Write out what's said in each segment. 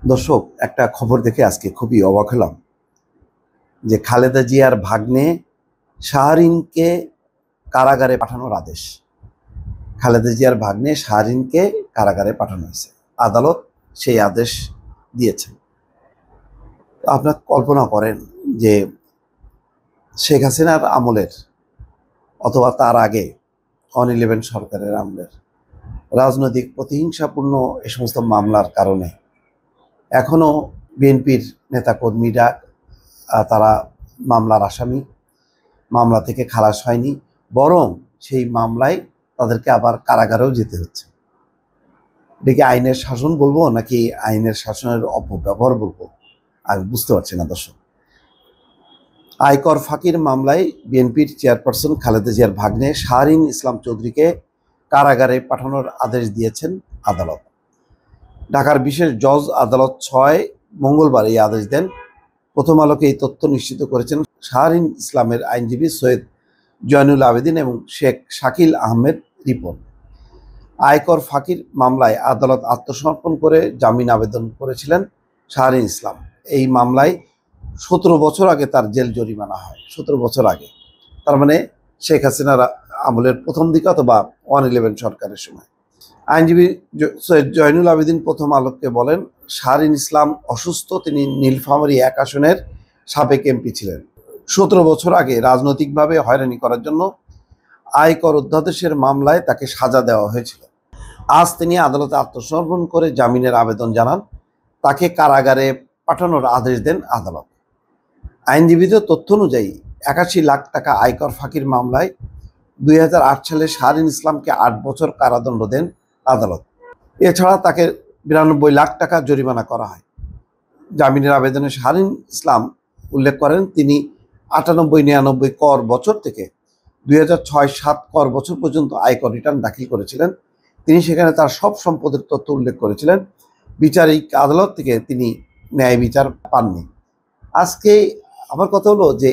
দর্শক, একটা খবর দেখে আজকে খুবই অবাক হলাম যে খালেদা জিয়ার ভাগ্নে শাহরিনকে কারাগারে পাঠানোর আদেশ। খালেদা জিয়ার ভাগ্নে শাহরিনকে কারাগারে পাঠানো হয়েছে। আদালত সেই আদেশ দিয়েছেন। আপনার কল্পনা করেন যে শেখ হাসিনার আমলের অথবা তার আগে 111 সরকারের আমলের রাজনৈতিক প্রতিহিংসাপূর্ণ এ সমস্ত মামলার কারণে এখনো বিএনপির নেতাকর্মীরা তারা মামলার আসামি, মামলা থেকে খালাস হয়নি, বরং সেই মামলায় তাদেরকে আবার কারাগারেও যেতে হচ্ছে। এটাকে আইনের শাসন বলবো নাকি আইনের শাসনের অপব্যবহার বলবো আমি বুঝতে পারছি না। দর্শক, আয়কর ফাঁকির মামলায় বিএনপির চেয়ারপারসন খালেদা জিয়ার ভাগ্নে শাহরিন ইসলাম চৌধুরীকে কারাগারে পাঠানোর আদেশ দিয়েছেন আদালত। ঢাকার বিশেষ জজ আদালত 6 মঙ্গলবার এই আদেশ দেন। প্রথম আলোকে এই তথ্য নিশ্চিত করেছেন শাহরিন ইসলামের আইনজীবী সৈয়দ জয়নুল আবেদিন এবং শেখ শাকিল আহমেদ রিপন। আয়কর ফাঁকির মামলায় আদালত আত্মসমর্পণ করে জামিন আবেদন করেছিলেন শাহরিন ইসলাম। এই মামলায় 17 বছর আগে তার জেল জরিমানা হয়। 17 বছর আগে, তার মানে শেখ হাসিনার আমলের প্রথম দিকে অথবা 111 সরকারের সময়। আইনজীবী সৈয়দ জয়নুল আবেদিন প্রথম আলোকে বলেন, শাহরিন ইসলাম অসুস্থ। তিনি নীলফামারী 1 আসনের সাবেক এমপি ছিলেন। 17 বছর আগে রাজনৈতিকভাবে হয়রানি করার জন্য আয়কর অধ্যাদেশের মামলায় তাকে সাজা দেওয়া হয়েছিল। আজ তিনি আদালতে আত্মসমর্পণ করে জামিনের আবেদন জানান। তাকে কারাগারে পাঠানোর আদেশ দেন আদালত। আইনজীবীদের তথ্য অনুযায়ী 81 লাখ টাকা আয়কর ফাঁকির মামলায় 2008 সালে শাহরিন ইসলামকে 8 বছর কারাদণ্ড দেন আদালত। এছাড়া তাকে 92 লাখ টাকা জরিমানা করা হয়। জামিনের আবেদনে শাহরিন ইসলাম উল্লেখ করেন, তিনি 98-99 কর বছর থেকে 2006-07 কর বছর পর্যন্ত আয়কর রিটার্ন দাখিল করেছিলেন। তিনি সেখানে তার সব সম্পদের তথ্য উল্লেখ করেছিলেন। বিচারিক আদালত থেকে তিনি ন্যায় বিচার পাননি। আজকে আমার কথা হলো যে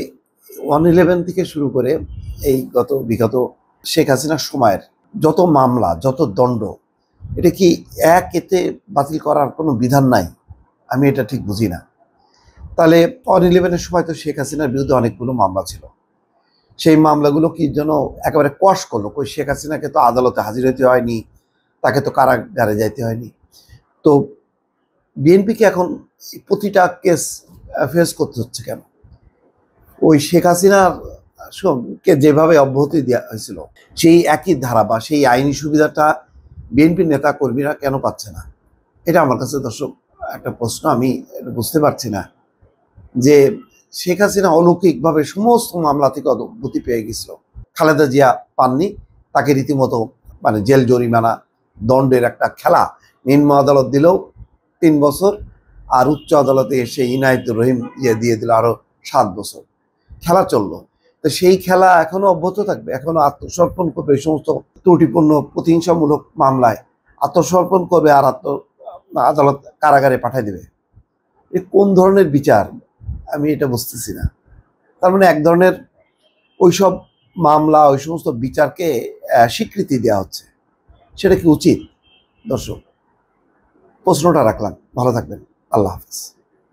111 থেকে শুরু করে এই বিগত শেখ হাসিনার সময়ের যত মামলা, যত দণ্ড, এটা কি এতে বাতিল করার কোনো বিধান নাই? আমি এটা ঠিক বুঝি না। তাহলে 111-এর সময় তো শেখ হাসিনার বিরুদ্ধে অনেকগুলো মামলা ছিল। সেই মামলাগুলো কি যেন একেবারে কষ করলো। কই শেখ হাসিনাকে তো আদালতে হাজির হতে হয়নি, তাকে তো কারাগারে যাইতে হয়নি। তো বিএনপিকে এখন প্রতিটা কেস ফেস করতে হচ্ছে কেন? ওই শেখ হাসিনার কে যেভাবে অব্যাহতি দেওয়া হয়েছিল সেই একই ধারা বা সেই আইনি সুবিধাটা বিএনপির নেতা কর্মীরা কেন পাচ্ছে না? এটা আমার কাছে দর্শক একটা প্রশ্ন। আমি বুঝতে পারছি না যে শেখ হাসিনা অলৌকিকভাবে সমস্ত মামলা থেকে অব্যাহতি পেয়ে গেছিল, খালেদা জিয়া পাননি। তাকে রীতিমতো জেল জরিমানা দণ্ডের একটা খেলা নিম্ন আদালত দিলেও 3 বছর, আর উচ্চ আদালতে এসে ইনায়েতুর রহিম দিয়ে দিল আরো 7 বছর। খেলা চললো। তো সেই খেলা এখনো অব্যাহত থাকবে। এখনো আত্মসমর্পণ করবে এই সমস্ত ত্রুটিপূর্ণ প্রতিহিংসামূলক মামলায় আত্মসমর্পণ করবে আর আদালত কারাগারে পাঠিয়ে দেবে। এ কোন ধরনের বিচার? আমি এটা বুঝতেছি না। তার মানে এক ধরনের ওইসব মামলা, ওই সমস্ত বিচারকে স্বীকৃতি দেওয়া হচ্ছে। সেটা কি উচিত? দর্শক, প্রশ্নটা রাখলাম। ভালো থাকবেন। আল্লাহ হাফেজ।